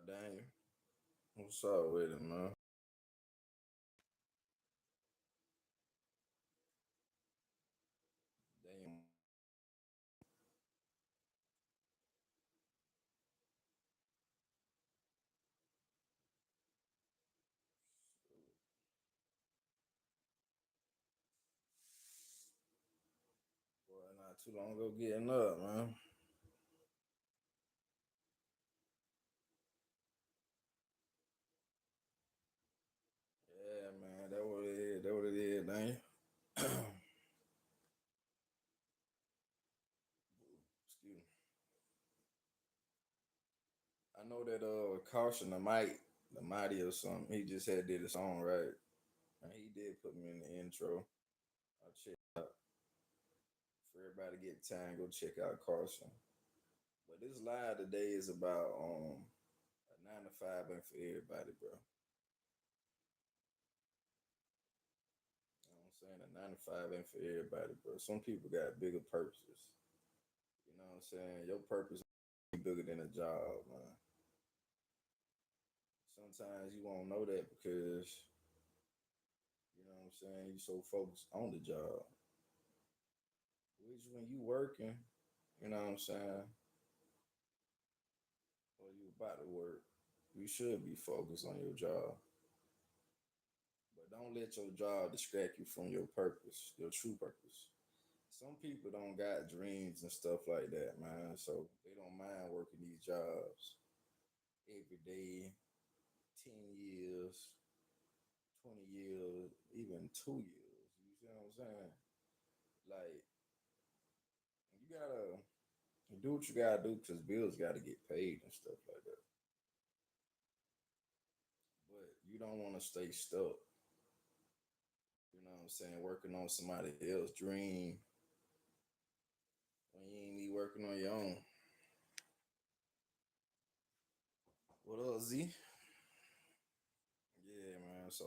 Daniel. What's up with it, man? Damn. Boy, not too long ago getting up, man. Yeah, man. That what it is. That what it is, Daniel. Excuse me. I know that Caution the Mighty or something. He just had did a song, right? And he did put me in the intro. I check out for everybody to get time, go check out Caution. But this live today is about a 9 to 5 ain't for everybody, bro. You know what I'm saying? A 9 to 5 ain't for everybody, bro. Some people got bigger purposes. You know what I'm saying? Your purpose is bigger than a job, man. Sometimes you won't know that because, you know what I'm saying, you so focused on the job. Which when you working, you know what I'm saying, or you about to work, you should be focused on your job. But don't let your job distract you from your purpose, your true purpose. Some people don't got dreams and stuff like that, man. So they don't mind working these jobs every day, 10 years, 20 years, even 2 years. You see what I'm saying? Like, you gotta do what you gotta do because bills gotta get paid and stuff like that. But you don't want to stay stuck. You know what I'm saying? Working on somebody else's dream when you ain't even working on your own. What up, Z? Yeah, man. So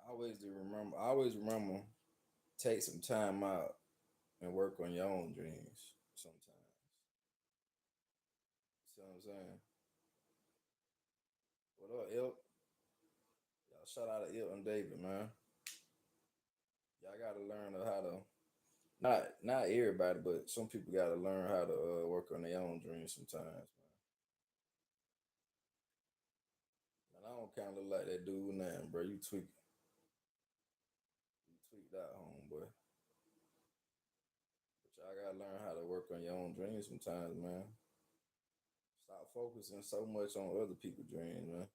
I always remember take some time out and work on your own dreams sometimes. See what I'm saying? What up, Ilk? Y'all shout out to Ilk and David, man. Y'all gotta learn how to not everybody, but some people gotta learn how to work on their own dreams sometimes, man. And I don't kind of look like that dude now, bro. You tweaked out, homeboy. But y'all gotta learn how to work on your own dreams sometimes, man. Stop focusing so much on other people's dreams, man.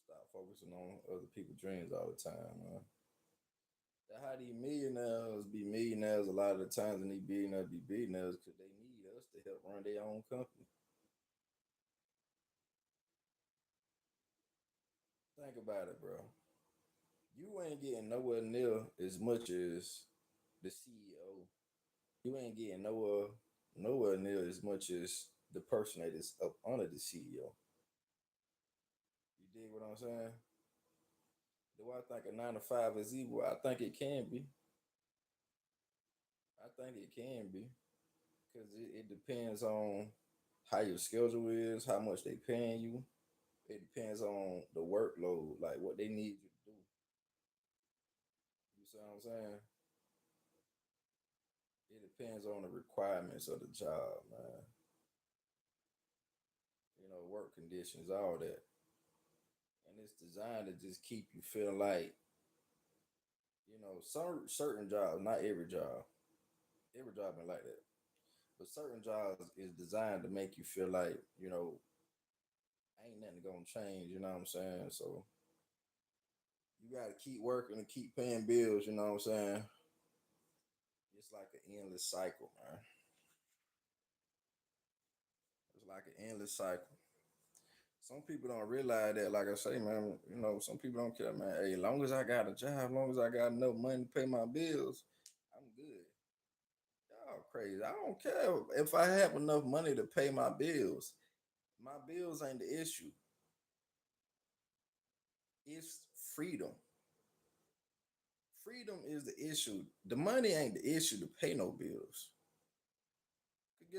Stop focusing on other people's dreams all the time, man. That's how these millionaires be millionaires a lot of the times, and these billionaires be billionaires because they need us to help run their own company. Think about it, bro. You ain't getting nowhere near as much as the CEO. You ain't getting nowhere near as much as the person that is up under the CEO. You dig what I'm saying? Do I think a 9 to 5 is evil? I think it can be. I think it can be because it depends on how your schedule is, how much they paying you. It depends on the workload, like what they need you to do. You see what I'm saying? It depends on the requirements of the job, man. You know, work conditions, all that. And it's designed to just keep you feeling like, some certain jobs, not every job. Every job ain't like that. But certain jobs is designed to make you feel like, ain't nothing gonna change, you know what I'm saying? So you gotta keep working and keep paying bills, you know what I'm saying? It's like an endless cycle, man. It's like an endless cycle. Some people don't realize that, like I say, man, some people don't care, man. Hey, long as I got a job, long as I got enough money to pay my bills, I'm good. Y'all crazy. I don't care if I have enough money to pay my bills. My bills ain't the issue. It's freedom. Freedom is the issue. The money ain't the issue to pay no bills.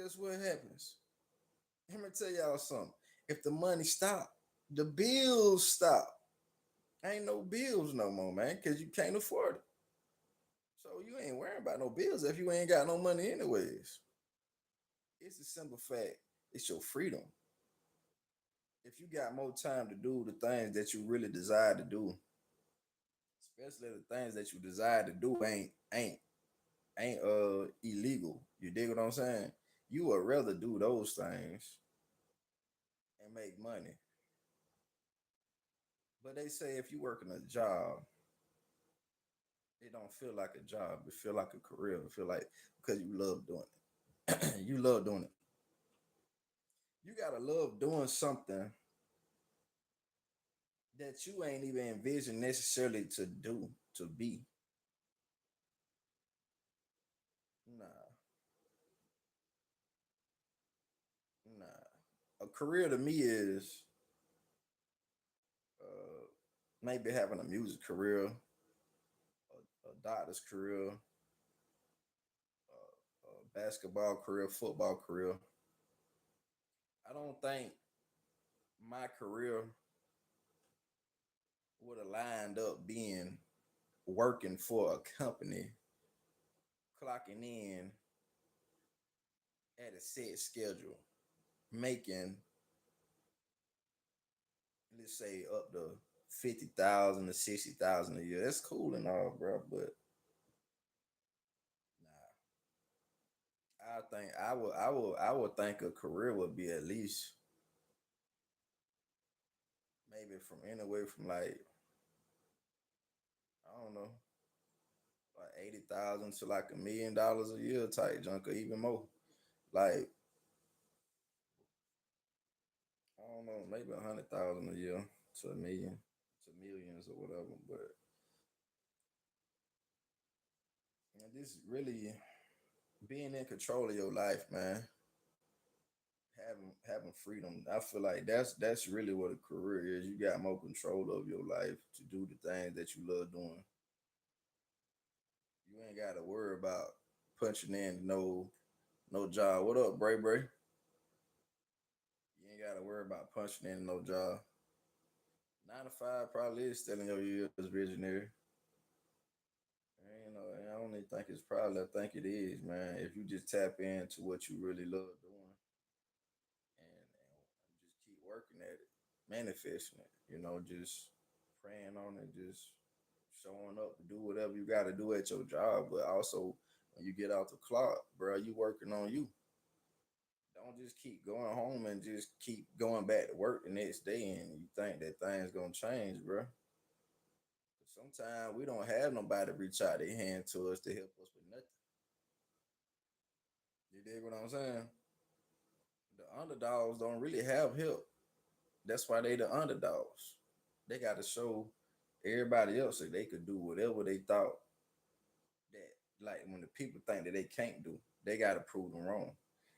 guess what happens? Let me tell y'all something. If the money stop, the bills stop. Ain't no bills no more, man, because you can't afford it. So you ain't worrying about no bills if you ain't got no money anyways. It's a simple fact. It's your freedom. If you got more time to do the things that you really desire to do, especially the things that you desire to do ain't illegal. You dig what I'm saying? You would rather do those things and make money. But they say if you working a job, it don't feel like a job. It feel like a career. It feel like because you love doing it. You love doing it. You gotta love doing something that you ain't even envisioned necessarily to do, to be. Nah, nah. A career to me is uh, maybe having a music career, a doctor's career, a basketball career, football career. I don't think my career would have lined up being working for a company, clocking in at a set schedule, making let's say up to 50,000 to 60,000 a year. That's cool and all, bro. But nah, I think I would think a career would be at least maybe from anywhere from like I don't know, like 80,000 to like $1 million a year type junk or even more. Like I don't know, maybe 100,000 a year to a million to millions or whatever. But man, this really being in control of your life, man. Having freedom. I feel like that's really what a career is. You got more control of your life to do the things that you love doing. You ain't got to worry about punching in no job. What up, Bray Bray? You ain't got to worry about punching in no job. 9 to 5 probably is still in your years, visionary. And, and I don't even think it's probably. I think it is, man. If you just tap into what you really love doing and just keep working at it, manifesting it. Just praying on it, just showing up to do whatever you got to do at your job. But also, when you get out the clock, bro, you working on you. Don't just keep going home and just keep going back to work the next day and you think that things gonna change, bro. Sometimes we don't have nobody reach out their hand to us to help us with nothing. You dig what I'm saying? The underdogs don't really have help. That's why they the underdogs. They got to show everybody else that they could do whatever they thought that like when the people think that they can't do, they got to prove them wrong.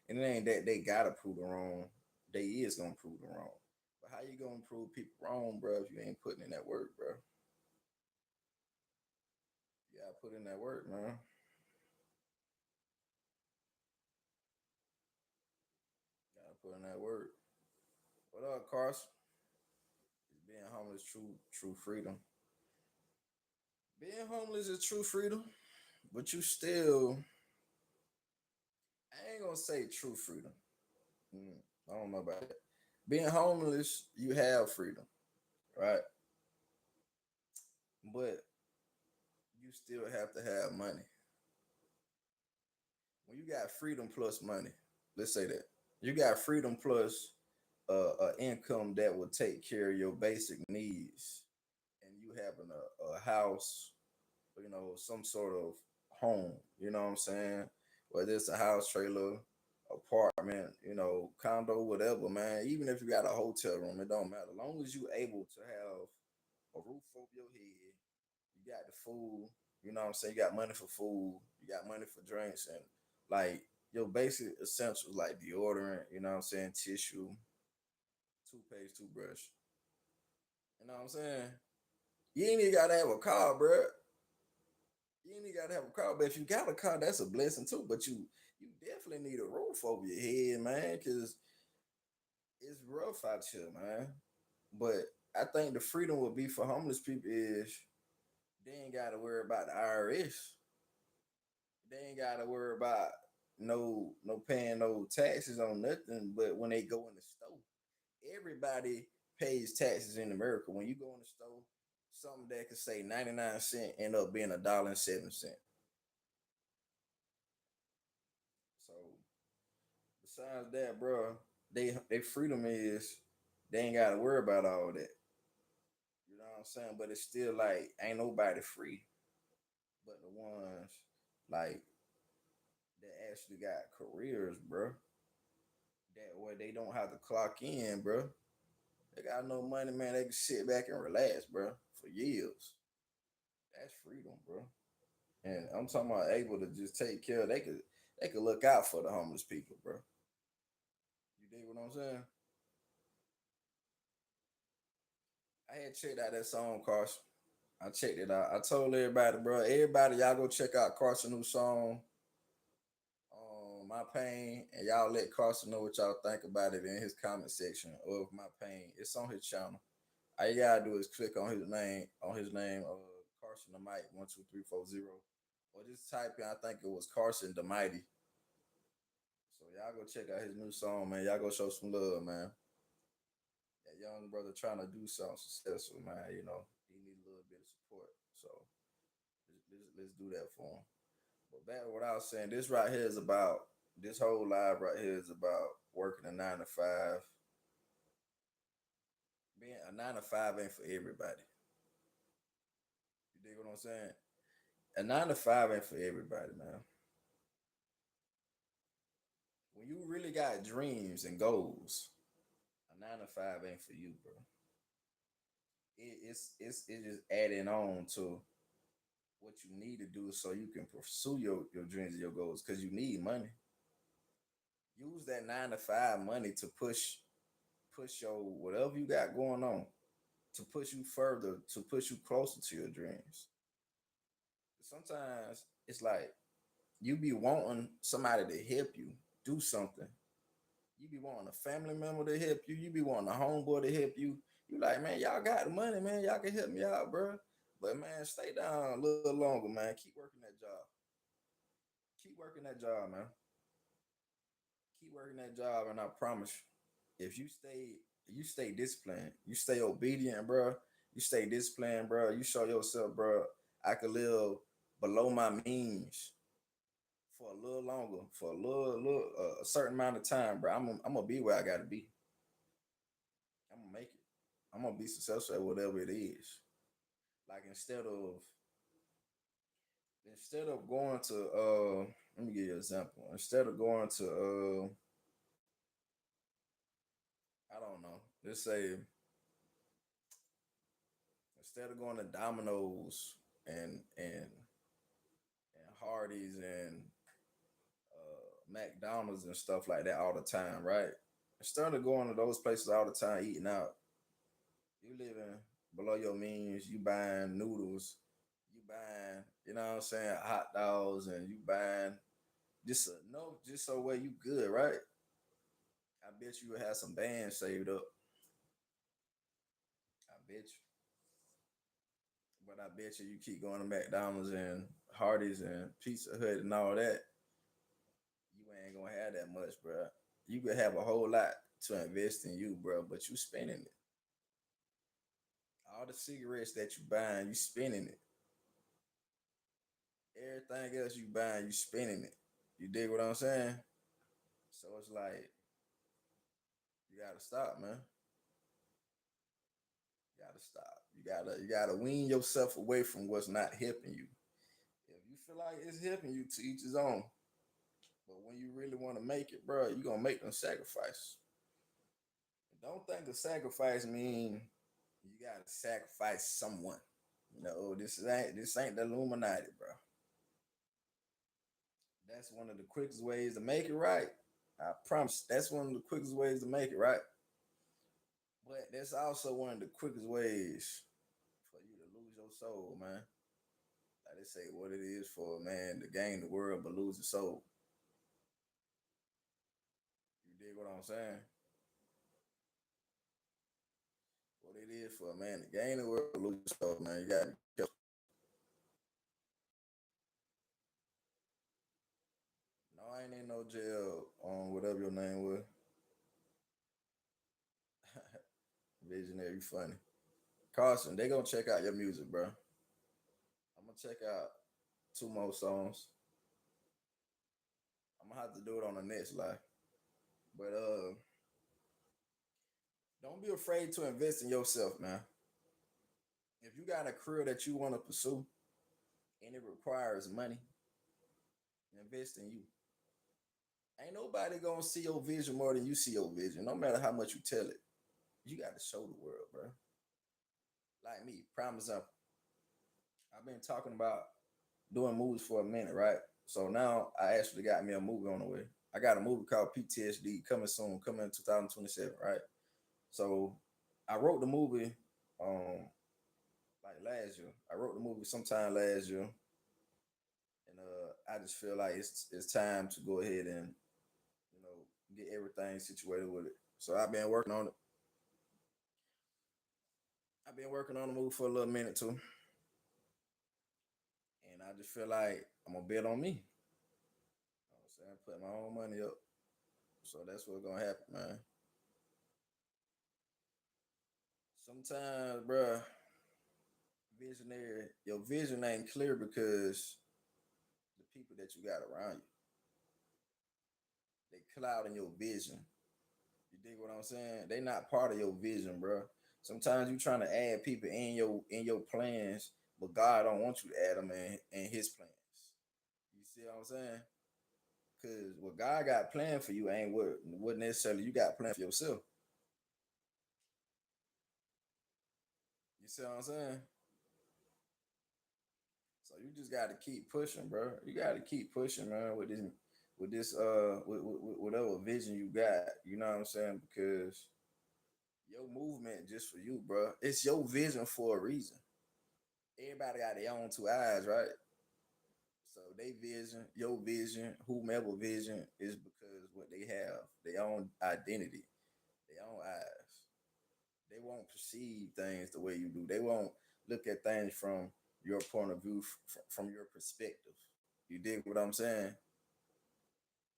And it ain't that they got to prove them wrong. They is gonna prove them wrong. But how you gonna prove people wrong, bro, if you ain't putting in that work, bro? You gotta put in that work, man. Gotta put in that work. What up, Carson? Is being homeless true freedom? Being homeless is true freedom, but you still, I ain't gonna say true freedom. Mm, I don't know about that. Being homeless, you have freedom, right? But you still have to have money. When you got freedom plus money, let's say that you got freedom plus income that will take care of your basic needs, and you having a house, some sort of home. You know what I'm saying? Whether it's a house, trailer, apartment, condo, whatever, man. Even if you got a hotel room, it don't matter. As long as you able to have a roof over your head, you got the food. You know what I'm saying? You got money for food. You got money for drinks and like your basic essentials like deodorant. You know what I'm saying? Tissue, toothpaste, toothbrush. You know what I'm saying? You ain't even gotta have a car, bro. You ain't even gotta have a car, but if you got a car, that's a blessing too. But you definitely need a roof over your head, man, because it's rough out here, man. But I think the freedom would be for homeless people is they ain't got to worry about the IRS. They ain't got to worry about no paying no taxes on nothing. But when they go in the store, everybody pays taxes in America. When you go in the store, something that could say 99 cent end up being $1.07. So besides that, bro, they freedom is they ain't gotta worry about all that. You know what I'm saying? But it's still like ain't nobody free but the ones like that actually got careers, bro. That way they don't have to clock in, bro. They got no money, man. They can sit back and relax, bro, for years. That's freedom, bro. And I'm talking about able to just take care. They could look out for the homeless people, bro. You dig what I'm saying? I had checked out that song, Carson. I checked it out. I told everybody, bro. Everybody, y'all go check out Carson new song, My Pain, and y'all let Carson know what y'all think about it in his comment section of My Pain. It's on his channel. All you gotta do is click on his name, Carson the Might 12340, or just type in. I think it was Carson the Mighty. So y'all go check out his new song, man. Y'all go show some love, man. That young brother trying to do something successful, man. He need a little bit of support. So let's do that for him. But back to what I was saying, this whole live right here is about working a 9 to 5. Being a 9 to 5 ain't for everybody. You dig what I'm saying? A 9 to 5 ain't for everybody, man. When you really got dreams and goals, a 9 to 5 ain't for you, bro. It's just adding on to what you need to do so you can pursue your dreams and your goals because you need money. Use that 9 to 5 money to push your whatever you got going on to push you further, to push you closer to your dreams. Sometimes it's like you be wanting somebody to help you do something. You be wanting a family member to help you. You be wanting a homeboy to help you. You like, man, y'all got the money, man. Y'all can help me out, bro. But man, stay down a little longer, man. Keep working that job. Keep working that job, man. Keep working that job, and I promise you, if you stay disciplined, you stay obedient, bro. You stay disciplined, bro. You show yourself, bro. I could live below my means for a little longer, for a certain amount of time, bro. I'm gonna be where I gotta be. I'm gonna make it. I'm gonna be successful at whatever it is. Like instead of going to let me give you an example. Instead of going to I don't know, let's say instead of going to Domino's and Hardee's and McDonald's and stuff like that all the time, right? Instead of going to those places all the time eating out, you living below your means, you buying noodles, you buying, you know what I'm saying, hot dogs, and you buying just so where you good, right? I bet you will have some bands saved up. I bet you. But I bet you keep going to McDonald's and Hardee's and Pizza Hut and all that, you ain't gonna have that much, bro. You could have a whole lot to invest in you, bro, but you spending it. All the cigarettes that you buying, you spending it. Everything else you buying, you spending it. You dig what I'm saying? So it's like you gotta stop, man. You gotta stop. You gotta wean yourself away from what's not helping you. If you feel like it's helping you, to each his own. But when you really want to make it, bro, you gonna make them sacrifice. Don't think a sacrifice mean you gotta sacrifice someone. No, this ain't the Illuminati, bro. That's one of the quickest ways to make it right. I promise. That's one of the quickest ways to make it right. But that's also one of the quickest ways for you to lose your soul, man. Like they say, what it is for a man to gain the world but lose his soul. dig what I'm saying? What it is for a man to gain the world, lose yourself, man. You got to be careful. No, I ain't in no jail on whatever your name was. Visionary, you funny. Carson, they gonna check out your music, bro. I'm gonna check out two more songs. I'm gonna have to do it on the next live. But don't be afraid to invest in yourself, man. If you got a career that you want to pursue and it requires money, invest in you. Ain't nobody gonna see your vision more than you see your vision, no matter how much you tell it. You got to show the world, bro. Like me, prime example. I've been talking about doing movies for a minute, right? So now I actually got me a movie on the way. I got a movie called PTSD coming soon, coming in 2027, right? So I wrote the movie like last year. I wrote the movie sometime last year, and I just feel like it's time to go ahead and you know get everything situated with it. So I've been working on it. I've been working on the movie for a little minute too, and I just feel like I'm gonna bet on me. You know what I'm saying, put my own money up. So that's what's gonna happen, man. Sometimes, bruh, visionary, your vision ain't clear because the people that you got around you, they clouding your vision. You dig what I'm saying? They not part of your vision, bro. Sometimes you trying to add people in your plans, but God don't want you to add them in His plans. You see what I'm saying? Because what God got planned for you ain't what necessarily you got planned for yourself. You see what I'm saying? So you just got to keep pushing, bro. You got to keep pushing, man, with whatever vision you got. You know what I'm saying? Because your movement just for you, bro. It's your vision for a reason. Everybody got their own two eyes, right? So they vision, your vision, whomever vision is because what they have, their own identity, their own eyes. They won't perceive things the way you do. They won't look at things from your point of view, from your perspective. You dig what I'm saying?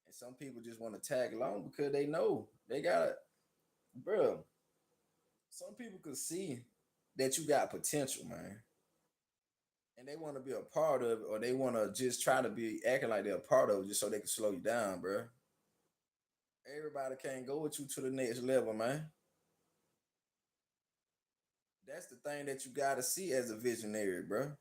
And some people just want to tag along because they know they got it, bro. Some people could see that you got potential, man, and they want to be a part of it, or they want to just try to be acting like they're a part of it, just so they can slow you down, bro. Everybody can't go with you to the next level, man. That's the thing that you gotta see as a visionary, bro.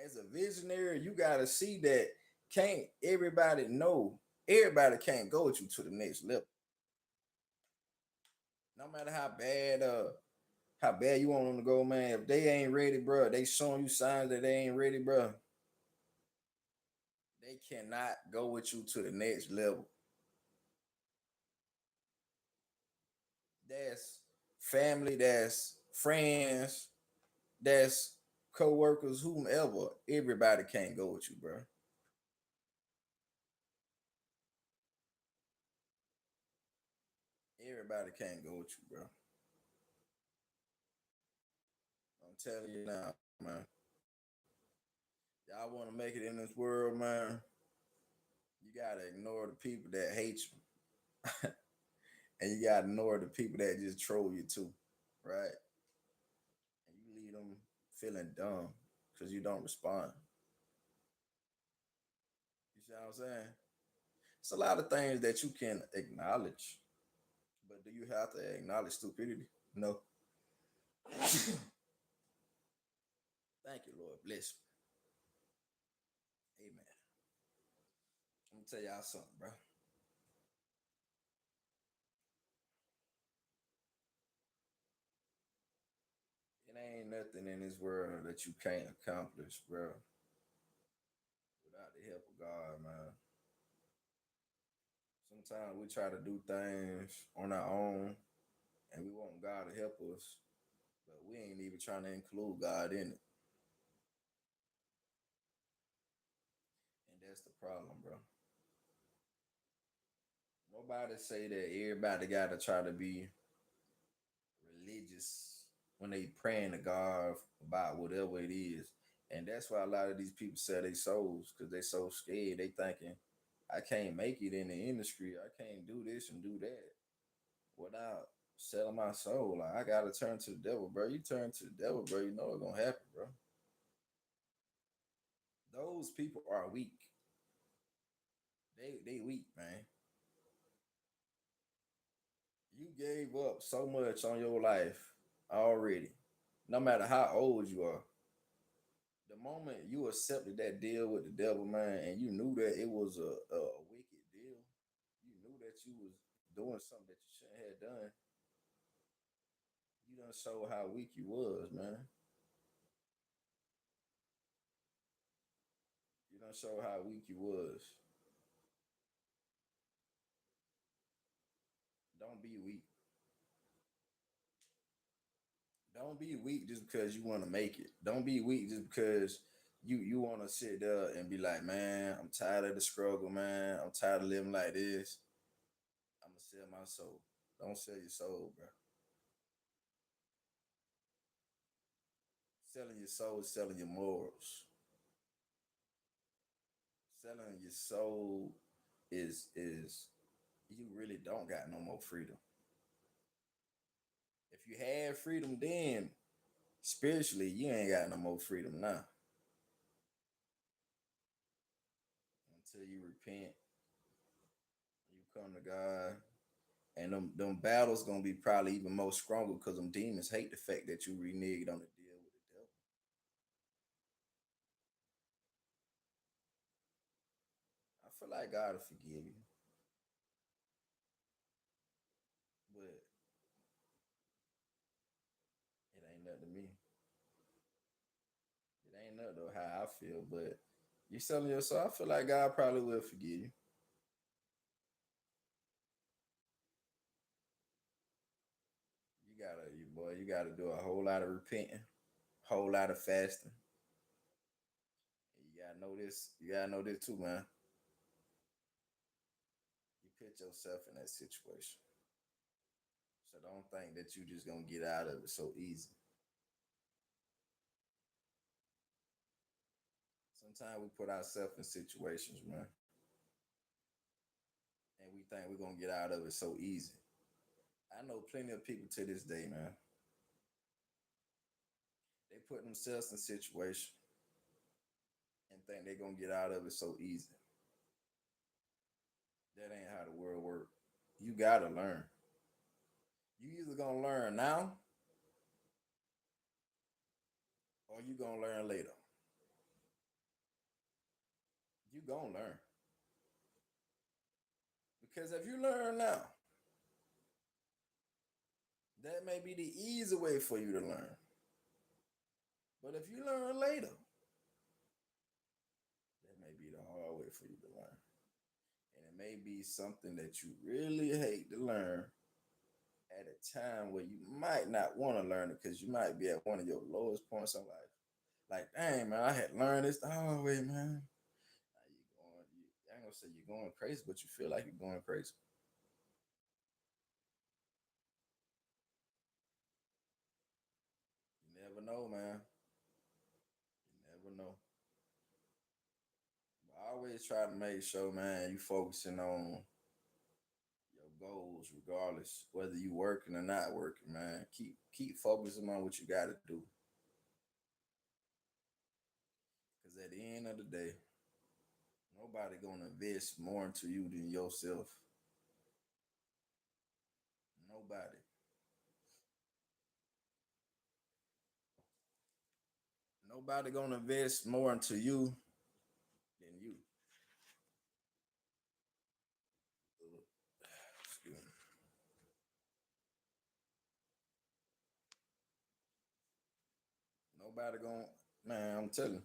As a visionary, you gotta see that can't everybody know. Everybody can't go with you to the next level. No matter how bad you want them to go, man. If they ain't ready, bro, they showing you signs that they ain't ready, bro. They cannot go with you to the next level. That's family, that's friends, that's co-workers, whomever. Everybody can't go with you, bro. Everybody can't go with you, bro. I'm telling you now, man. Y'all want to make it in this world, man. You gotta ignore the people that hate you, and you gotta ignore the people that just troll you too, right? And you leave them feeling dumb because you don't respond. You see what I'm saying? It's a lot of things that you can acknowledge, but do you have to acknowledge stupidity? No. Thank you, Lord. Bless me. Amen. I'm gonna tell y'all something, bro. It ain't nothing in this world that you can't accomplish, bro, without the help of God, man. Sometimes we try to do things on our own and we want God to help us, but we ain't even trying to include God in it. And that's the problem, bro. Nobody say that everybody gotta try to be religious when they praying to God about whatever it is. And that's why a lot of these people sell their souls because they so scared. They thinking, I can't make it in the industry. I can't do this and do that without selling my soul. Like I gotta turn to the devil, bro. You turn to the devil, bro. You know it's gonna happen, bro. Those people are weak. They weak, man. You gave up so much on your life already. No matter how old you are. The moment you accepted that deal with the devil, man, and you knew that it was a wicked deal, you knew that you was doing something that you shouldn't have done. You done show how weak you was, man. You done show how weak you was. Don't be weak. Don't be weak just because you want to make it. Don't be weak just because you want to sit there and be like, man, I'm tired of the struggle, man. I'm tired of living like this. I'm gonna sell my soul. Don't sell your soul, bro. Selling your soul is selling your morals. Selling your soul is you really don't got no more freedom. If you had freedom then spiritually you ain't got no more freedom now until you repent, you come to God, and them battles gonna be probably even more stronger because them demons hate the fact that you reneged on the deal with the devil. I feel like God will forgive you, but it ain't nothing to me. It ain't nothing to how I feel, but you selling your soul. I feel like God probably will forgive you. You gotta do a whole lot of repenting, whole lot of fasting. You gotta know this. You gotta know this too, man. You put yourself in that situation, so don't think that you just gonna get out of it so easy. Sometimes we put ourselves in situations, man, and we think we're gonna get out of it so easy. I know plenty of people to this day, man. They put themselves in situations and think they're gonna get out of it so easy. That ain't how the world works. You gotta learn. You either gonna learn now or you gonna learn later. You gonna learn because if you learn now, that may be the easy way for you to learn. But if you learn later, that may be the hard way for you to learn. And it may be something that you really hate to learn at a time where you might not want to learn it because you might be at one of your lowest points in life. Like, dang, man, I had learned this the hard way, man. Now I ain't gonna say you're going crazy, but you feel like you're going crazy. You never know, man. You never know. But I always try to make sure, man, you focusing on your goals, regardless whether you working or not working, man. Keep focusing on what you got to do, because at the end of the day, nobody gonna invest more into you than yourself. Nobody. Nobody gonna invest more into you than you. Excuse me. Nobody gonna, man. I'm telling you,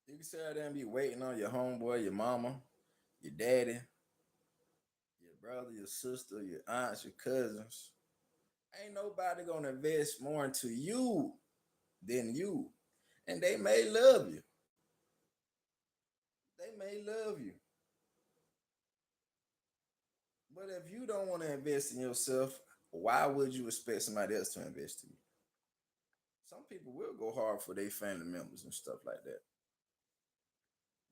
you can sit there and be waiting on your homeboy, your mama, your daddy, your brother, your sister, your aunts, your cousins. Ain't nobody gonna invest more into you than you. And they may love you. They may love you. But if you don't want to invest in yourself, why would you expect somebody else to invest in you? Some people will go hard for their family members and stuff like that.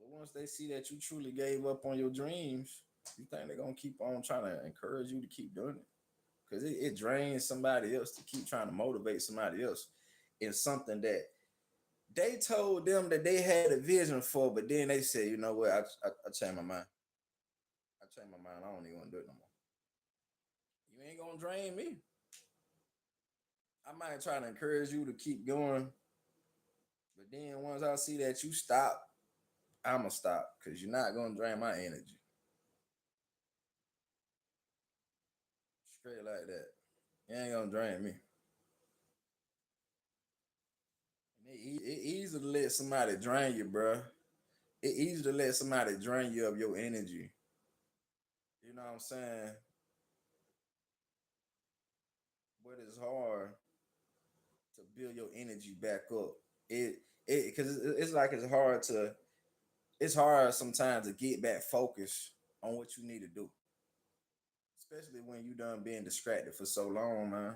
But once they see that you truly gave up on your dreams, you think they're gonna keep on trying to encourage you to keep doing it? Because it drains somebody else to keep trying to motivate somebody else in something that they told them that they had a vision for, but then they said, you know what, I changed my mind. I changed my mind. I don't even want to do it no more. You ain't gonna drain me. I might try to encourage you to keep going, but then once I see that you stop, I'ma stop because you're not gonna drain my energy. Straight like that. You ain't gonna drain me. It easy to let somebody drain you, bro. It easy to let somebody drain you of your energy. You know what I'm saying? But it's hard to build your energy back up. It because it's like it's hard sometimes to get back focused on what you need to do, especially when you done being distracted for so long, man.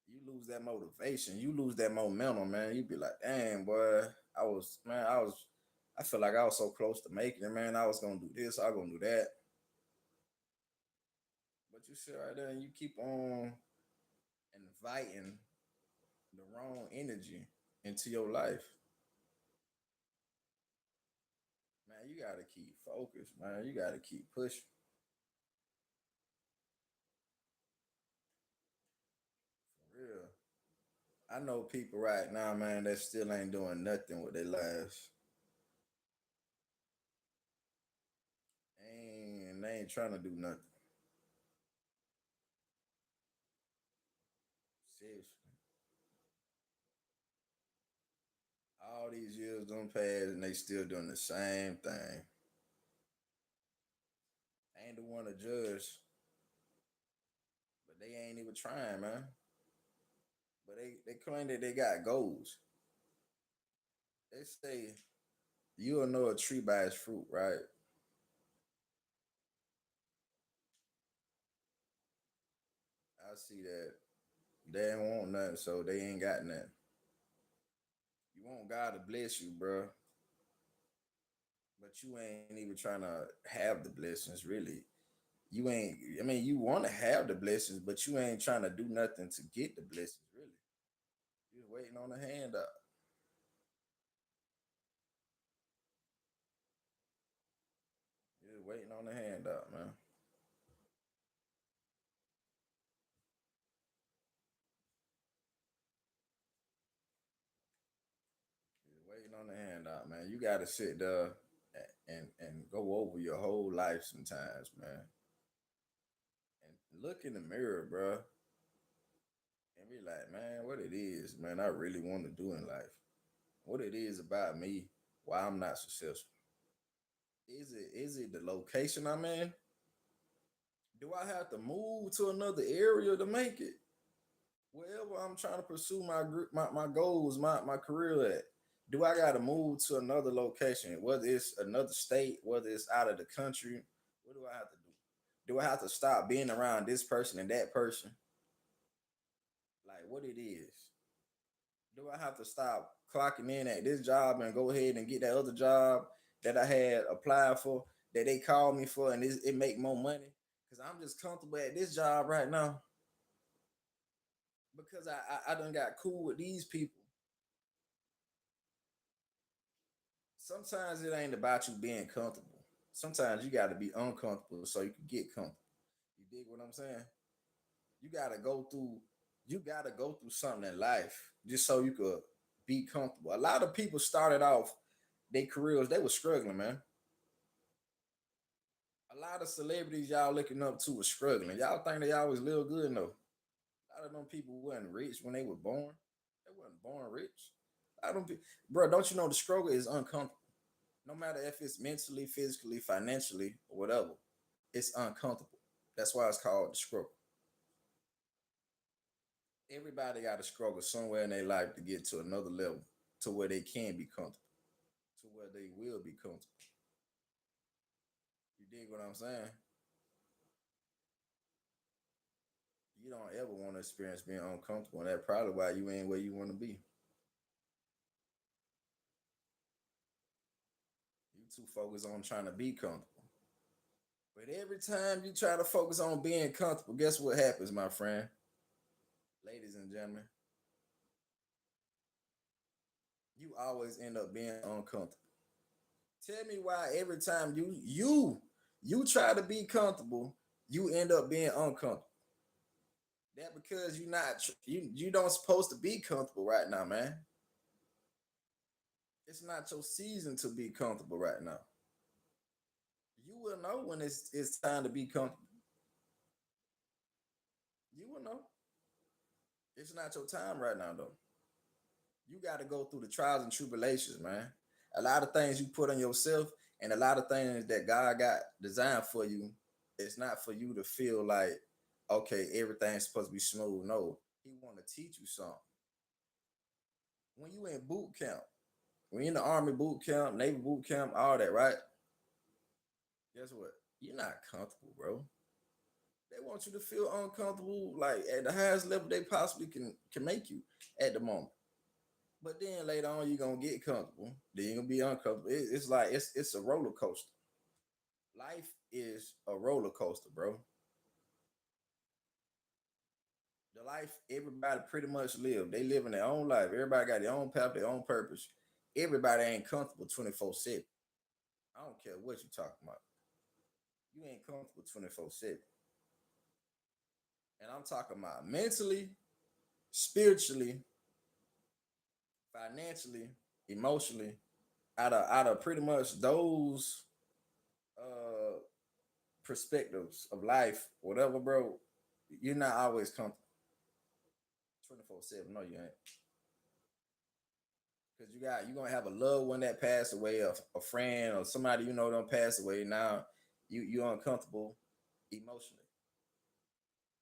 You lose that motivation, you lose that momentum, man. You be like, damn, boy, I feel like I was so close to making it, man. I was gonna do this, I was gonna do that. But you sit right there and you keep on inviting the wrong energy into your life. Man, you gotta keep focused, man. You gotta keep pushing. For real. I know people right now, man, that still ain't doing nothing with their lives. They ain't trying to do nothing. Seriously. All these years done passed and they still doing the same thing. I ain't the one to judge, but they ain't even trying, man. But they claim that they got goals. They say you'll know a tree by its fruit, right? I see that they ain't want nothing, so they ain't got nothing. You want God to bless you, bro, but you ain't even trying to have the blessings, really. You ain't. I mean, you want to have the blessings, but you ain't trying to do nothing to get the blessings, really. You're waiting on the handout. You're waiting on the handout, man. You're waiting on the handout, man. You got to sit there and go over your whole life sometimes, man, and look in the mirror, bro, and be like, man, what it is, man, I really want to do in life. What it is about me, why I'm not successful. Is it the location I'm in? Do I have to move to another area to make it? Wherever I'm trying to pursue my goals, my career at, do I got to move to another location? Whether it's another state, whether it's out of the country, what do I have to do? Do I have to stop being around this person and that person? Like what it is? Do I have to stop clocking in at this job and go ahead and get that other job that I had applied for that they called me for and it make more money? Because I'm just comfortable at this job right now because I done got cool with these people. Sometimes it ain't about you being comfortable. Sometimes you got to be uncomfortable so you can get comfortable. You dig what I'm saying? You got to go through. You got to go through something in life just so you could be comfortable. A lot of people started off their careers, they were struggling, man. A lot of celebrities y'all looking up to was struggling. Y'all think they always live good? No. A lot of them people wasn't rich when they were born. They wasn't born rich. I don't, bro. Don't you know the struggle is uncomfortable? No matter if it's mentally, physically, financially, or whatever, it's uncomfortable. That's why it's called the struggle. Everybody got to struggle somewhere in their life to get to another level, to where they can be comfortable, to where they will be comfortable. You dig what I'm saying? You don't ever want to experience being uncomfortable, and that's probably why you ain't where you want to be. You too focused on trying to be comfortable. But every time you try to focus on being comfortable, guess what happens, my friend? Ladies and gentlemen, you always end up being uncomfortable. Tell me why every time you try to be comfortable, you end up being uncomfortable. That because you not you don't supposed to be comfortable right now, man. It's not your season to be comfortable right now. You will know when it's time to be comfortable. You will know. It's not your time right now though. You got to go through the trials and tribulations, man. A lot of things you put on yourself and a lot of things that God got designed for you, it's not for you to feel like, okay, everything's supposed to be smooth. No, He want to teach you something. When you in boot camp, when you in the Army boot camp, Navy boot camp, all that, right? Guess what? You're not comfortable, bro. They want you to feel uncomfortable, like at the highest level they possibly can make you at the moment. But then later on, you're gonna get comfortable. Then you're gonna be uncomfortable. It's like it's a roller coaster. Life is a roller coaster, bro. The life everybody pretty much live. They live in their own life. Everybody got their own path, their own purpose. Everybody ain't comfortable 24/7. I don't care what you're talking about. You ain't comfortable 24/7. And I'm talking about mentally, spiritually, financially, emotionally. Out of pretty much those uh perspectives of life, whatever, bro, you're not always comfortable 24/7. No, you ain't. Because you gonna have a loved one that passed away, a friend or somebody you know don't pass away. Now you uncomfortable emotionally.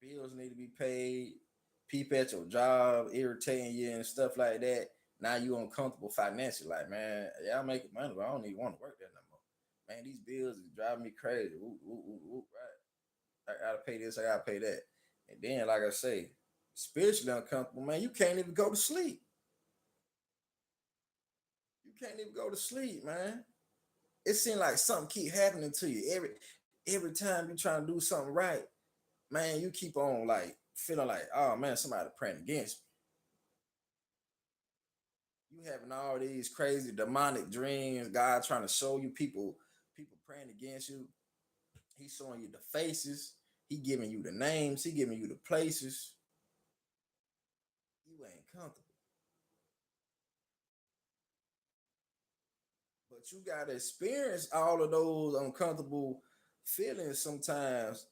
Bills need to be paid. People at your job irritating you and stuff like that. Now you uncomfortable financially. Like, man, y'all making money, but I don't even want to work there no more. Man, these bills is driving me crazy. Ooh, ooh, ooh, ooh, right? I gotta pay this. I gotta pay that. And then, like I say, spiritually uncomfortable, man. You can't even go to sleep. You can't even go to sleep, man. It seems like something keep happening to you every time you trying to do something right, man. You keep on like feeling like, oh man, somebody praying against me. You having all these crazy demonic dreams. God trying to show you people praying against you. He's showing you the faces. He giving you the names. He giving you the places. You ain't comfortable. But you gotta experience all of those uncomfortable feelings sometimes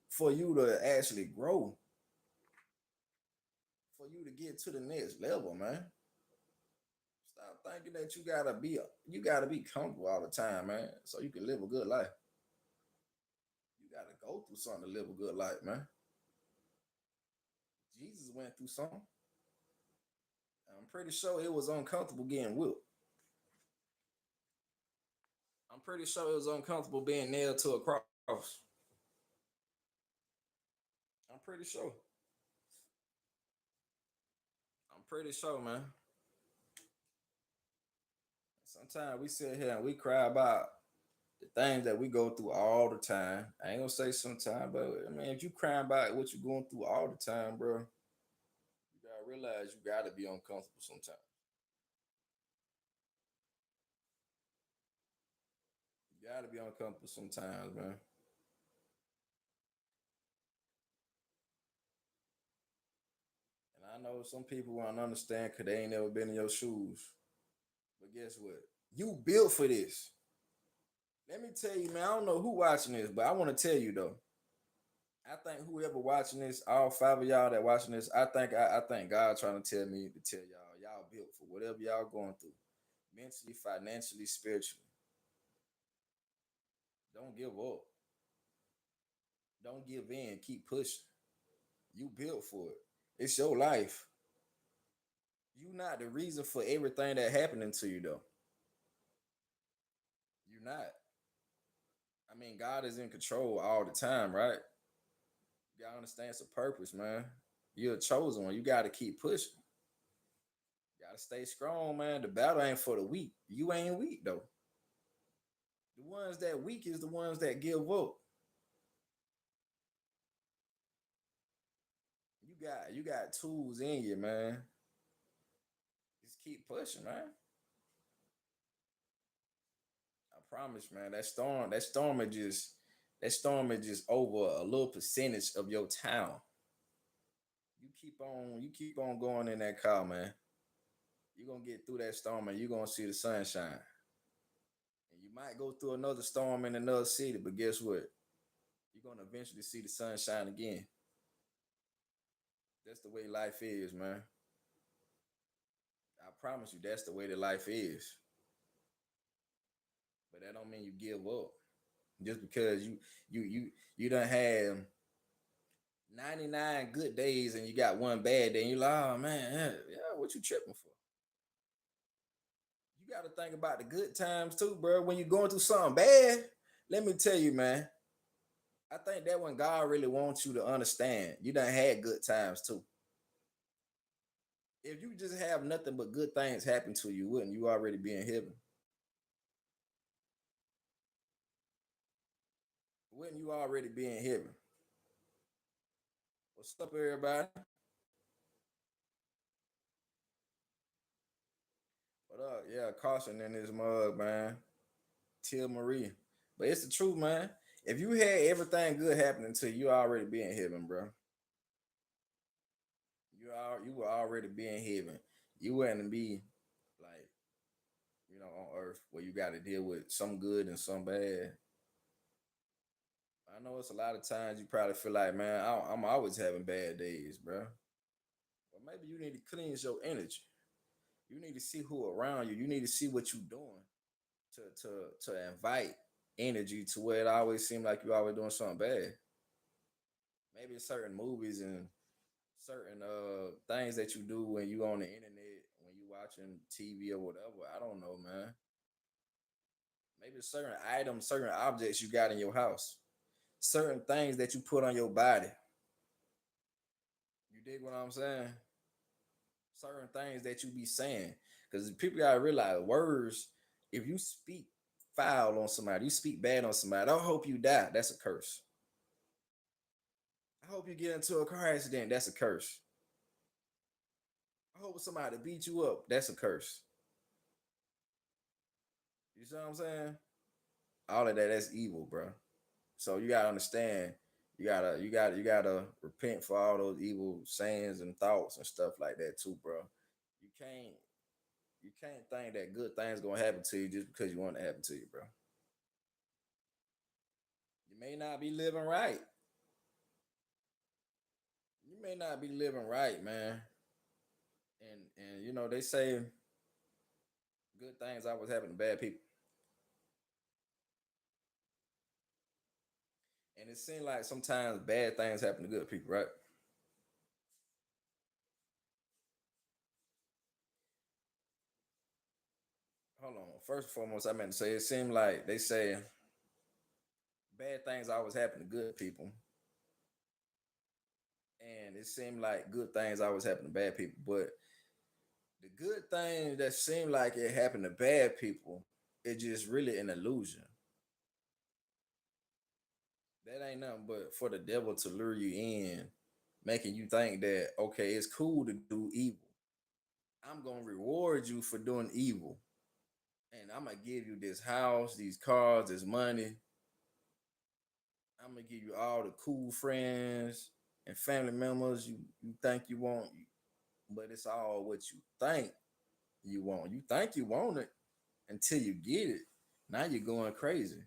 for you to actually grow, for you to get to the next level, man. Stop thinking that you gotta be comfortable all the time, man, so you can live a good life. You gotta go through something to live a good life, man. Jesus went through something. I'm pretty sure it was uncomfortable getting whipped. I'm pretty sure it was uncomfortable being nailed to a cross. I'm pretty sure. I'm pretty sure, man. Sometimes we sit here and we cry about the things that we go through all the time. I ain't gonna say sometimes, but I mean, if you crying about what you're going through all the time, bro, you gotta realize you gotta be uncomfortable sometimes. You gotta be uncomfortable sometimes, man. And I know some people won't understand because they ain't never been in your shoes. But guess what? You built for this. Let me tell you, man. I don't know who watching this, but I want to tell you though. I think whoever watching this, all five of y'all that watching this, I think God trying to tell me to tell y'all built for whatever y'all going through, mentally, financially, spiritually. Don't give up. Don't give in. Keep pushing. You built for it. It's your life. You not the reason for everything that happening to you though. You're not. I mean, God is in control all the time, right? You gotta understand it's a purpose, man. You're a chosen one. You gotta keep pushing. You gotta stay strong, man. The battle ain't for the weak. You ain't weak though. The ones that weak is the ones that give up. You got tools in you, man. Just keep pushing, man. I promise, man. That storm is just over a little percentage of your town. You keep on going in that car, man. You're gonna get through that storm and you're gonna see the sunshine. And you might go through another storm in another city, but guess what? You're gonna eventually see the sunshine again. That's the way life is, man. I promise you, that's the way that life is. But that don't mean you give up. Just because you done have 99 good days and you got one bad day, and you're like, oh man, yeah, what you tripping for? You got to think about the good times too, bro. When you're going through something bad, let me tell you, man. I think that when God really wants you to understand, you done had good times too. If you just have nothing but good things happen to you, wouldn't you already be in heaven? Wouldn't you already be in heaven? What's up, everybody? What up? Yeah, caution in this mug, man. Tia Marie. But it's the truth, man. If you had everything good happening to you, you already be in heaven, bro. You will already be in heaven. You wouldn't be like, on earth where you got to deal with some good and some bad. I know it's a lot of times you probably feel like, man, I'm always having bad days, bro. But maybe you need to cleanse your energy. You need to see who around you. You need to see what you're doing to invite energy to where it always seems like you always doing something bad. Maybe certain movies and certain things that you do when you on the internet, when you watching TV or whatever. I don't know, man. Maybe certain items, certain objects you got in your house, certain things that you put on your body. You dig what I'm saying? Certain things that you be saying, because people gotta realize words. If you speak foul on somebody, you speak bad on somebody. I hope you die. That's a curse. I hope you get into a car accident. That's a curse. I hope somebody beat you up. That's a curse. You see what I'm saying? All of that, that's evil, bro. So you gotta understand. You gotta repent for all those evil sayings and thoughts and stuff like that too, bro. You can't you can't think that good things gonna happen to you just because you want to happen to you, bro. You may not be living right. You may not be living right, man. And they say good things always happen to bad people. And it seems like sometimes bad things happen to good people, right? Hold on. First and foremost, I meant to say it seemed like they say bad things always happen to good people, and it seemed like good things always happen to bad people. But the good thing that seemed like it happened to bad people, it just really an illusion. That ain't nothing but for the devil to lure you in, making you think that okay, it's cool to do evil. I'm gonna reward you for doing evil, and I'm gonna give you this house, these cars, this money. I'm gonna give you all the cool friends and family members you think you want, but it's all what you think you want. You think you want it until you get it. Now you're going crazy.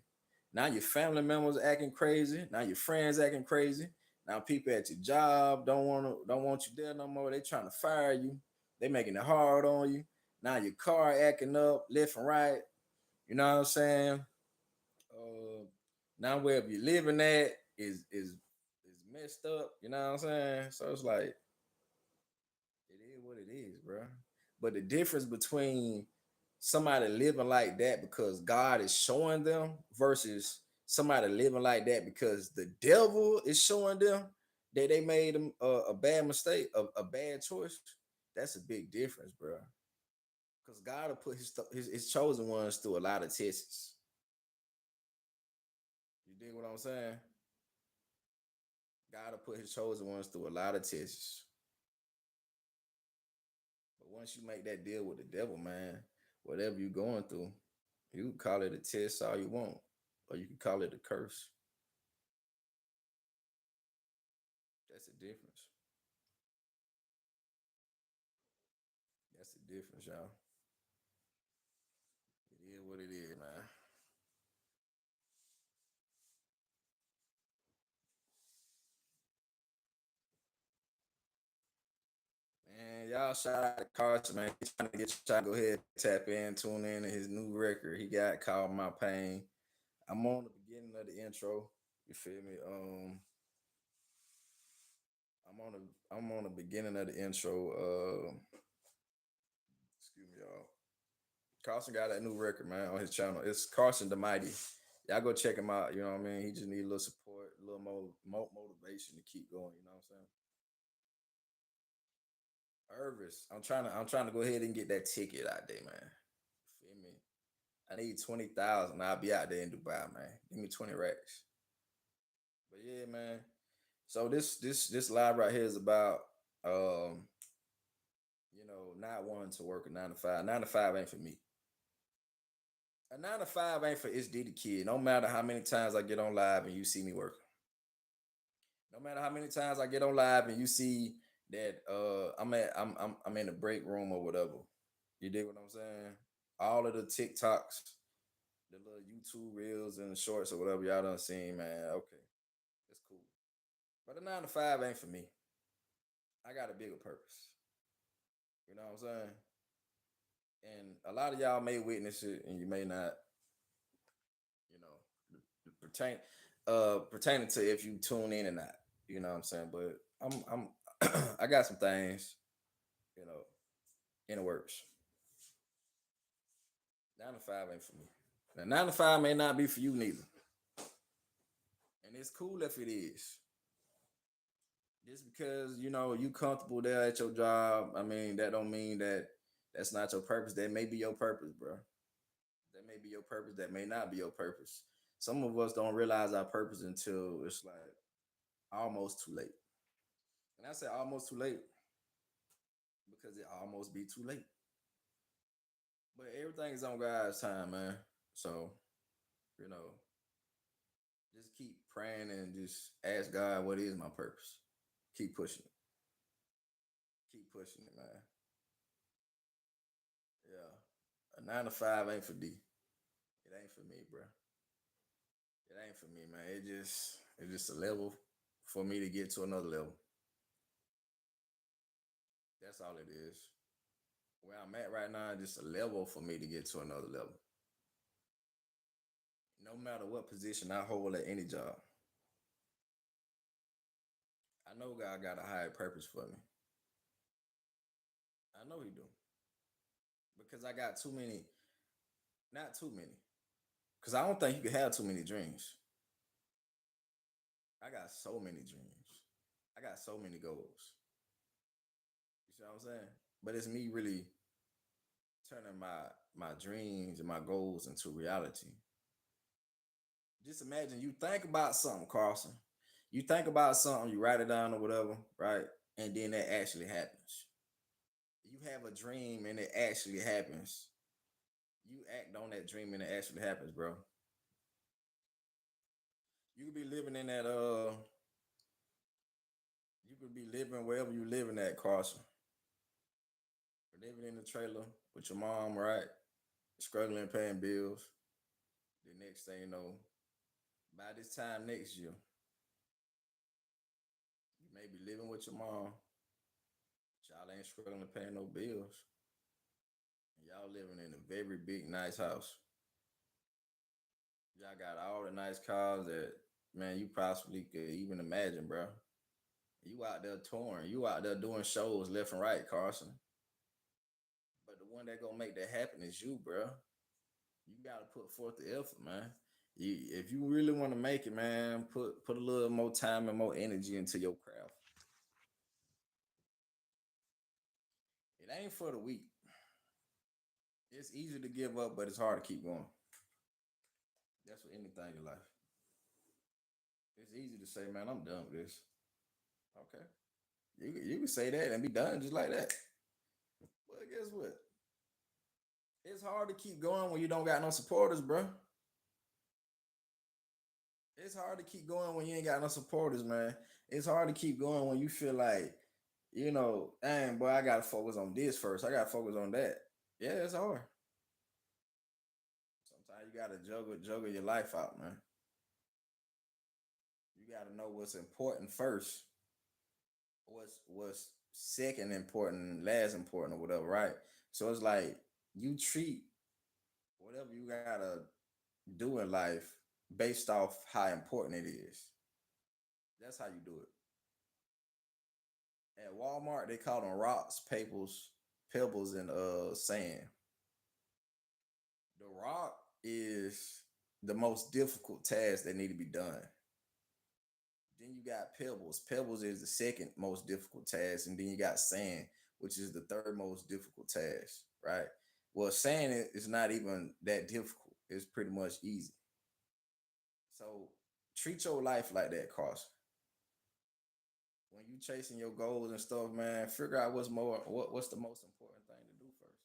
Now your family members acting crazy. Now your friends acting crazy. Now people at your job don't want you there no more. They trying to fire you. They making it hard on you. Now your car acting up left and right. You know what I'm saying? Uh, Now wherever you're living at is messed up. You know what I'm saying? So it's like it is what it is, bro. But the difference between somebody living like that because God is showing them versus somebody living like that because the devil is showing them, they made him a bad mistake, a bad choice. That's a big difference, bro. Because God will put his chosen ones through a lot of tests. You dig what I'm saying? God will put his chosen ones through a lot of tests. But once you make that deal with the devil, man, whatever you're going through, you can call it a test all you want, or you can call it a curse. That's the difference. That's the difference, y'all. It is what it is, man. Man, y'all shout out to Carson, man. He's trying to get y'all to go ahead, tap in, tune in to his new record. He got called My Pain. I'm on the beginning of the intro. You feel me? I'm on the beginning of the intro. Excuse me, y'all. Carson got that new record, man, on his channel. It's Carson the Mighty. Y'all go check him out. You know what I mean? He just need a little support, a little more motivation to keep going. You know what I'm saying? Irvis, I'm trying to go ahead and get that ticket out there, man. Feel me? I need 20,000. I'll be out there in Dubai, man. Give me 20 racks. But yeah, man. So this live right here is about um, not wanting to work a 9 to 5. 9 to 5 ain't for me. A 9 to 5 ain't for Itz Dee Da Kidd. No matter how many times I get on live and you see me working. No matter how many times I get on live and you see that I'm in the break room or whatever. You dig what I'm saying? All of the TikToks, the little YouTube reels and the shorts or whatever y'all done seen, man. Okay, that's cool. But a 9 to 5 ain't for me. I got a bigger purpose. You know what I'm saying? And a lot of y'all may witness it and you may not, you know, pertaining to if you tune in or not. You know what I'm saying? But I'm I got some things, you know, in the works. 9 to 5 ain't for me. Now 9 to 5 may not be for you neither. And it's cool if it is. Just because you comfortable there at your job, I mean that don't mean that that's not your purpose. That may be your purpose, bro. That may be your purpose. That may not be your purpose. Some of us don't realize our purpose until it's like almost too late. And I say almost too late because it almost be too late. But everything is on God's time, man. So you know, just keep praying and just ask God what is my purpose. Keep pushing it. Keep pushing it, man. Yeah. A 9 to 5 ain't for D. It ain't for me, bro. It ain't for me, man. It's just a level for me to get to another level. That's all it is. Where I'm at right now, just a level for me to get to another level. No matter what position I hold at any job, I know God got a higher purpose for me. I know He do because I got too many, not too many, because I don't think you can have too many dreams. I got so many dreams. I got so many goals. You see what I'm saying? But it's me really turning my dreams and my goals into reality. Just imagine you think about something, Carson. You think about something, you write it down or whatever, right? And then that actually happens. You have a dream and it actually happens. You act on that dream and it actually happens, bro. You could be living in that you could be living wherever you living at, Carson. Living in the trailer with your mom, right? Struggling paying bills. The next thing you know, by this time next year, you may be living with your mom. Y'all ain't struggling to pay no bills. And y'all living in a very big, nice house. Y'all got all the nice cars that, man, you possibly could even imagine, bro. You out there touring. You out there doing shows left and right, Carson. But the one that gonna make that happen is you, bro. You gotta put forth the effort, man. If you really want to make it, man, put a little more time and more energy into your craft. It ain't for the weak. It's easy to give up, but it's hard to keep going. That's what anything in life. It's easy to say, man, I'm done with this. Okay. You can say that and be done just like that. But guess what? It's hard to keep going when you don't got no supporters, bro. It's hard to keep going when you ain't got no supporters, man. It's hard to keep going when you feel like, dang, boy, I gotta focus on this first. I gotta focus on that. Yeah, it's hard. Sometimes you gotta juggle your life out, man. You gotta know what's important first, what's second important, last important, or whatever, right? So it's like you treat whatever you gotta do in life based off how important it is. That's how you do it. At Walmart, they call them rocks, pebbles, and sand. The rock is the most difficult task that need to be done. Then you got pebbles. Pebbles is the second most difficult task, and then you got sand, which is the third most difficult task, right? Well, sand is not even that difficult. It's pretty much easy. So treat your life like that, Carson. When you chasing your goals and stuff, man, figure out what's the most important thing to do first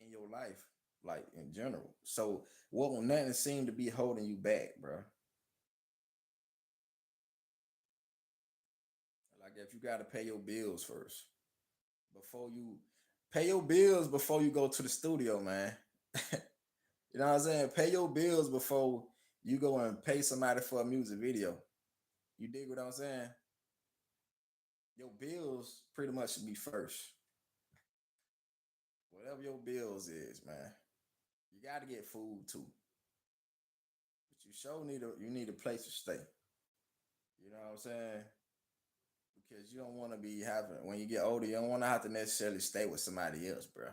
in your life, like in general. So what will nothing seem to be holding you back, bro? Like if you gotta pay your bills first before you pay your bills before you go to the studio, man. You know what I'm saying? Pay your bills before you go and pay somebody for a music video. You dig what I'm saying? Your bills pretty much should be first. Whatever your bills is, man. You got to get food too, but you sure need a place to stay. You know what I'm saying? Because you don't want to be having when you get older, you don't want to have to necessarily stay with somebody else, bro.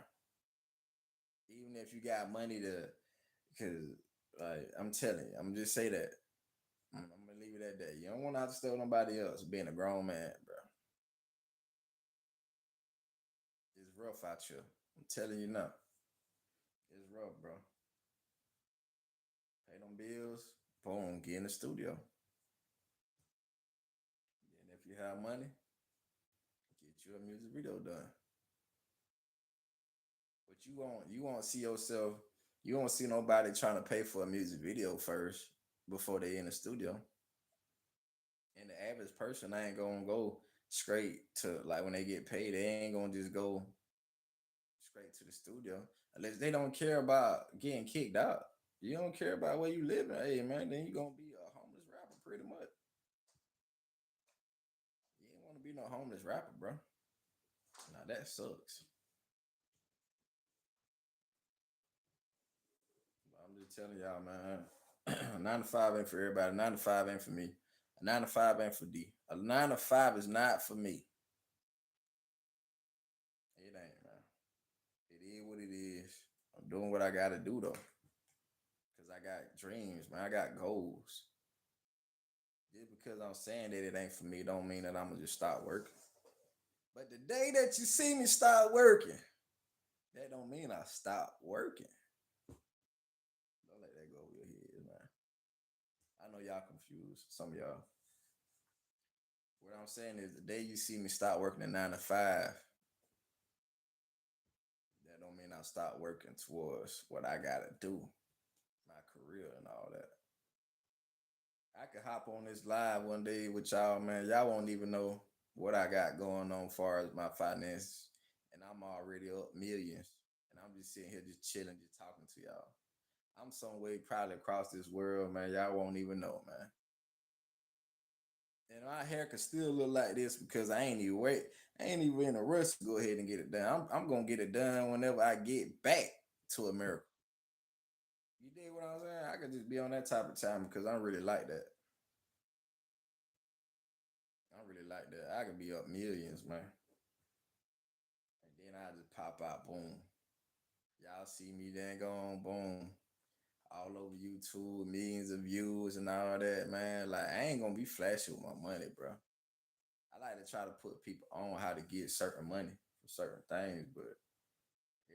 Even if you got money to, because like I'm telling you, I'm just say that. I'm gonna leave it at that. You don't want to have to stay with nobody else. Being a grown man, bro, it's rough out here. I'm telling you now, it's rough, bro. Pay them bills, boom, get in the studio. And if you have money, get you a music video done. But you won't see yourself. You won't see nobody trying to pay for a music video first before they in the studio. And the average person ain't gonna go straight to like when they get paid, they ain't gonna just go straight to the studio unless they don't care about getting kicked out. You don't care about where you living, hey man, then you gonna be a homeless rapper pretty much. You ain't want to be no homeless rapper, bro. Now that sucks. I'm just telling y'all, man. 9 to 5 ain't for everybody. 9 to 5 ain't for me. A 9 to 5 ain't for D. A 9 to 5 is not for me. It ain't, man. It is what it is. I'm doing what I gotta do though. Cause I got dreams, man. I got goals. Just because I'm saying that it ain't for me, don't mean that I'm gonna just stop working. But the day that you see me start working, that don't mean I stop working. Don't let that go over your head, man. I know y'all confused. Some of y'all. What I'm saying is the day you see me start working at 9 to 5, that don't mean I stop working towards what I gotta do, my career and all that. I could hop on this live one day with y'all, man. Y'all won't even know what I got going on as far as my finances. And I'm already up millions. And I'm just sitting here just chilling, just talking to y'all. I'm some way probably across this world, man. Y'all won't even know, man. And my hair could still look like this because I ain't even in a rush to go ahead and get it done. I'm gonna get it done whenever I get back to America. You did what I'm saying? I could just be on that type of time because I'm really like that. I really like that. I could be up millions, man. And then I just pop out, boom. Y'all see me then go on, boom. all over YouTube, millions of views and all that, man. Like I ain't gonna be flashy with my money, bro. I like to try to put people on how to get certain money for certain things, but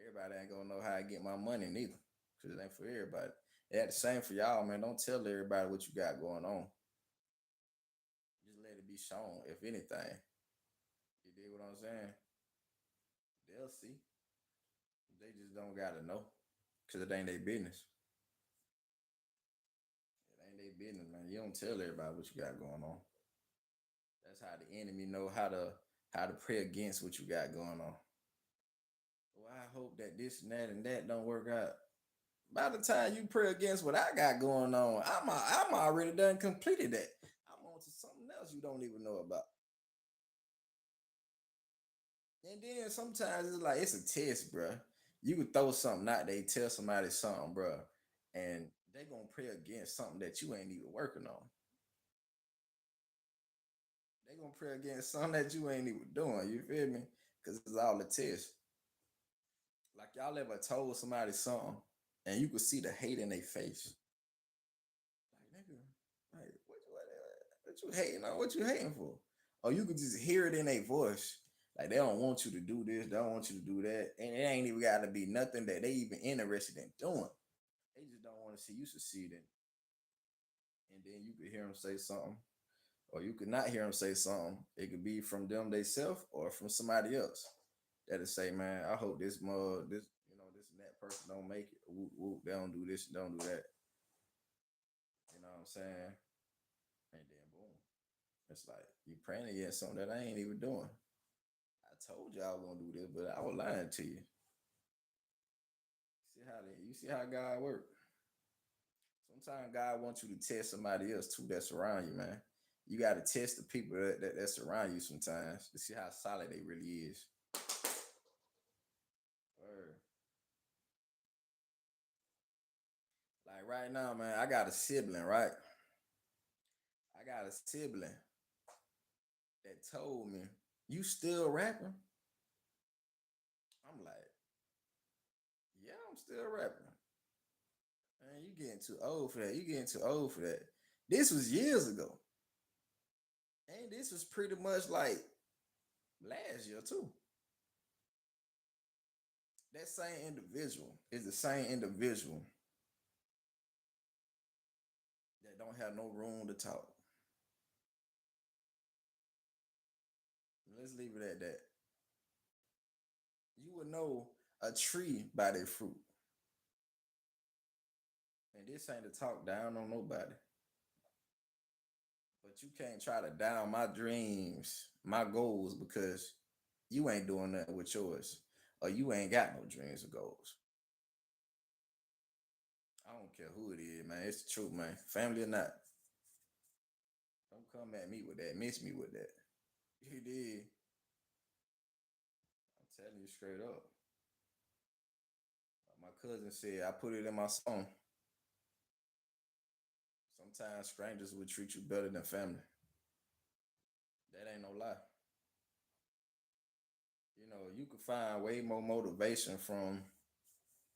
everybody ain't gonna know how to get my money neither, cause it ain't for everybody. Yeah, the same for y'all, man. Don't tell everybody what you got going on. Just let it be shown. If anything, you dig what I'm saying? They'll see. They just don't gotta know, cause it ain't their business. It ain't their business, man. You don't tell everybody what you got going on. That's how the enemy know how to pray against what you got going on. Well, I hope that this and that don't work out. By the time you pray against what I got going on, I'm already done completed that. I'm on to something else you don't even know about. And then sometimes it's like it's a test, bro. You could throw something out there, tell somebody something, bro, and they gonna pray against something that you ain't even working on. They gonna pray against something that you ain't even doing. You feel me? Because it's all a test. Like y'all ever told somebody something and you could see the hate in their face. Like nigga, like what you hating on? What you hating for? Or you could just hear it in their voice. Like they don't want you to do this, they don't want you to do that. And it ain't even gotta be nothing that they even interested in doing. They just don't want to see you succeeding. And then you could hear them say something, or you could not hear them say something. It could be from them themselves or from somebody else that'll say, "Man, I hope this mug, this this and that person don't make it. Whoop, whoop, they don't do this, don't do that." You know what I'm saying? And then boom, it's like you praying against something that I ain't even doing. I told you I was gonna do this, but I was lying to you. You see how God work? Sometimes God wants you to test somebody else too that's around you, man. You got to test the people that surround you sometimes to see how solid they really is. Word. Like right now, man, I got a sibling, right? I got a sibling that told me, "You still rapping?" I'm like, "Yeah, I'm still rapping." Man, you getting too old for that. You getting too old for that. This was years ago. And this was pretty much like last year too. That same individual is the same individual that don't have no room to talk. Let's leave it at that. You would know a tree by their fruit. And this ain't to talk down on nobody. But you can't try to down my dreams, my goals, because you ain't doing nothing with yours. Or you ain't got no dreams or goals. I don't care who it is, man. It's the truth, man. Family or not. Don't come at me with that. Miss me with that. You did. I'm telling you straight up. Like my cousin said, I put it in my song. Sometimes strangers will treat you better than family. That ain't no lie. You can find way more motivation from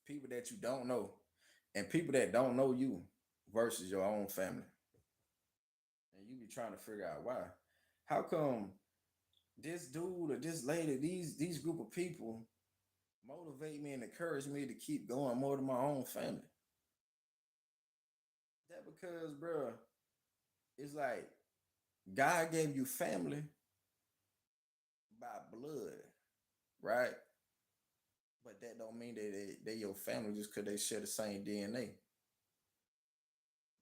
people that you don't know and people that don't know you versus your own family. And you be trying to figure out why. How come this dude or this lady, these group of people motivate me and encourage me to keep going more than my own family? That because, bro, it's like God gave you family by blood, right? But that don't mean that they your family just because they share the same DNA.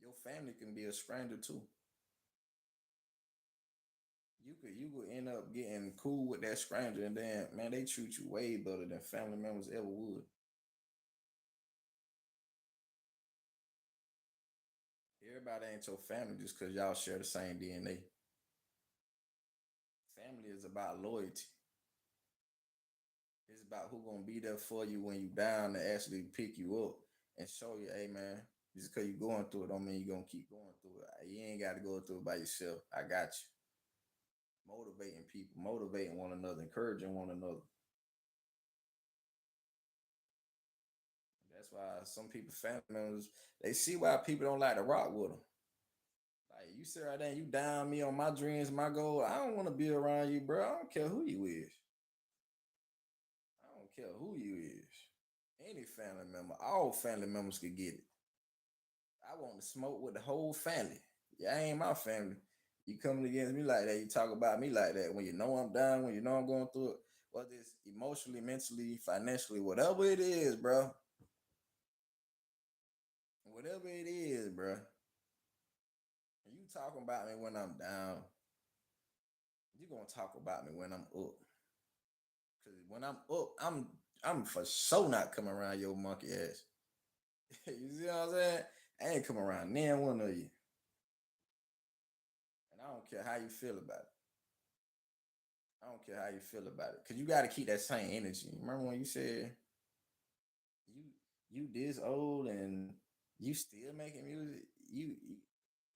Your family can be a stranger too. You could end up getting cool with that stranger, and then man, they treat you way better than family members ever would. Everybody ain't your family just because y'all share the same DNA. Family is about loyalty. It's about who gonna be there for you when you down to actually pick you up and show you, hey man, just because you're going through it don't mean you're gonna keep going through it. You ain't got to go through it by yourself. I got you. Motivating people, motivating one another, encouraging one another. That's why some people, family members, they see why people don't like to rock with them. Like you sit right there and you down me on my dreams, my goal. I don't want to be around you, bro. I don't care who you is. I don't care who you is. Any family member, all family members could get it. I want to smoke with the whole family. Yeah, I ain't my family. You coming against me like that, you talk about me like that when you know I'm down, when you know I'm going through it, whether it's emotionally, mentally, financially, whatever it is, bro. Whatever it is, bro. And you talking about me when I'm down, you gonna talk about me when I'm up. Cause when I'm up, I'm for sure not coming around your monkey ass. You see what I'm saying? I ain't coming around near one of you. And I don't care how you feel about it. I don't care how you feel about it. Cause you gotta keep that same energy. Remember when you said you you this old and you still making music? You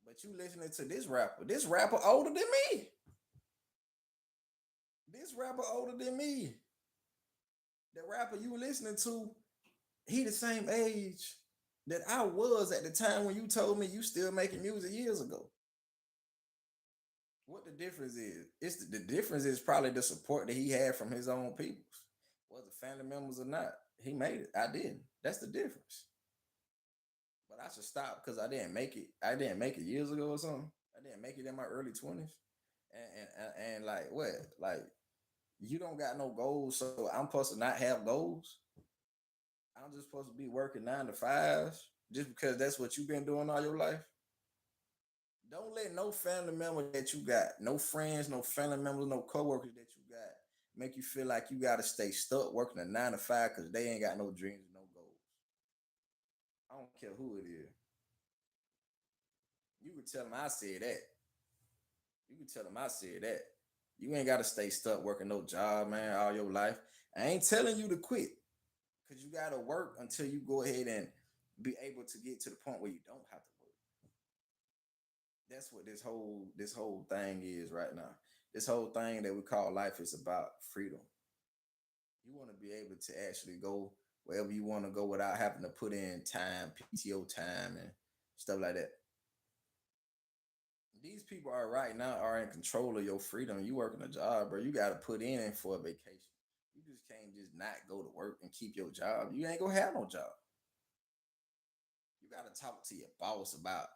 but you listening to this rapper. This rapper older than me. This rapper older than me. The rapper you listening to, he the same age that I was at the time when you told me you still making music years ago. What the difference is? The difference is probably the support that he had from his own people, whether family members or not. He made it. I didn't. That's the difference. But I should stop because I didn't make it. I didn't make it years ago or something. I didn't make it in my early 20s. And like what? Like you don't got no goals, so I'm supposed to not have goals. I'm just supposed to be working 9 to 5s just because that's what you've been doing all your life. Don't let no family member that you got, no friends, no family members, no coworkers that you got, make you feel like you got to stay stuck working a 9 to 5 because they ain't got no dreams, no goals. I don't care who it is. You can tell them I said that. You can tell them I said that. You ain't got to stay stuck working no job, man, all your life. I ain't telling you to quit because you got to work until you go ahead and be able to get to the point where you don't have to work. That's what this whole thing is right now. This whole thing that we call life is about freedom. You want to be able to actually go wherever you want to go without having to put in time, PTO time, and stuff like that. These people are right now are in control of your freedom. You working a job, bro. You got to put in for a vacation. You just can't just not go to work and keep your job. You ain't gonna have no job. You got to talk to your boss about,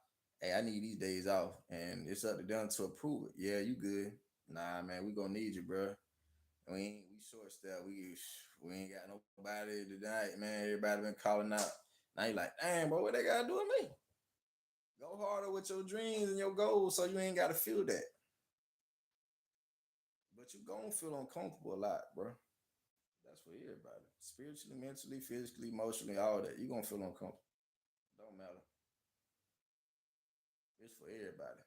hey, I need these days off, and it's up to them to approve it. Yeah, you good? Nah, man, we gonna need you, bro. We short staff. We ain't got nobody tonight, man. Everybody been calling out. Now you like, damn, bro, what they gotta do with me? Go harder with your dreams and your goals, so you ain't gotta feel that. But you gonna feel uncomfortable a lot, bro. That's for everybody. Spiritually, mentally, physically, emotionally, all that. You gonna feel uncomfortable. Don't matter. It's for everybody.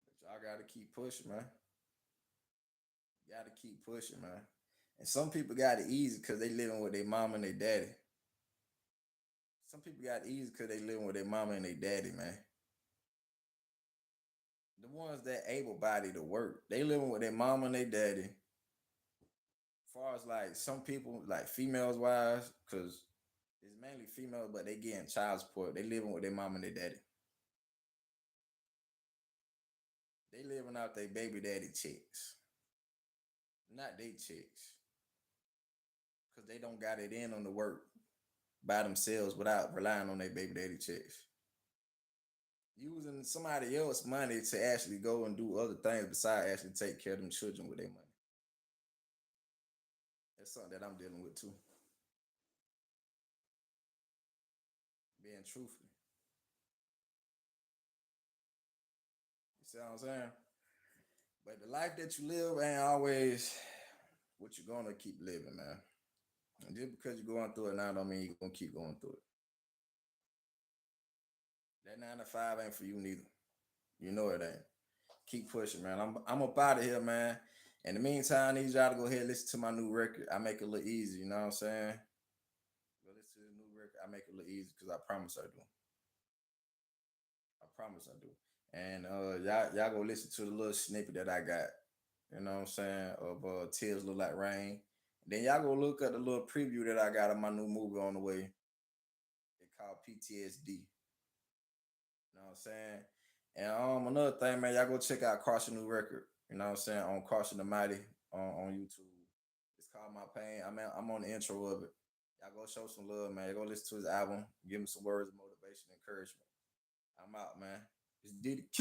But y'all gotta keep pushing, man. You gotta keep pushing, man. And some people got it easy because they living with their mom and their daddy. Some people got it easy because they living with their mama and their daddy, man. The ones that able body to work, they living with their mama and their daddy. As far as like some people, like females wise, because it's mainly females, but they getting child support. They living with their mom and their daddy. They living out their baby daddy checks, not they checks, because they don't got it in on the work by themselves without relying on their baby daddy checks. Using somebody else's money to actually go and do other things besides actually take care of them children with their money. That's something that I'm dealing with too. Being truthful. You see what I'm saying? But the life that you live ain't always what you're gonna keep living, man. And just because you're going through it now don't mean you're gonna keep going through it. That 9 to 5 ain't for you neither. You know it ain't. Keep pushing, man. I'm up out of here, man. In the meantime, I need y'all to go ahead and listen to my new record. I make it a little easy, you know what I'm saying? Go listen to the new record. I make it a little easy because I promise I do. I promise I do. And y'all go listen to the little snippet that I got. You know what I'm saying? Of Tears Look Like Rain. Then y'all go look at the little preview that I got of my new movie on the way. It called PTSD. You know what I'm saying? And another thing, man, y'all go check out Carson New Record. You know what I'm saying? On Carson the Mighty on YouTube. It's called My Pain. I'm on the intro of it. Y'all go show some love, man. Y'all go listen to his album. Give him some words of motivation and encouragement. I'm out, man. It's Dee Da Kidd.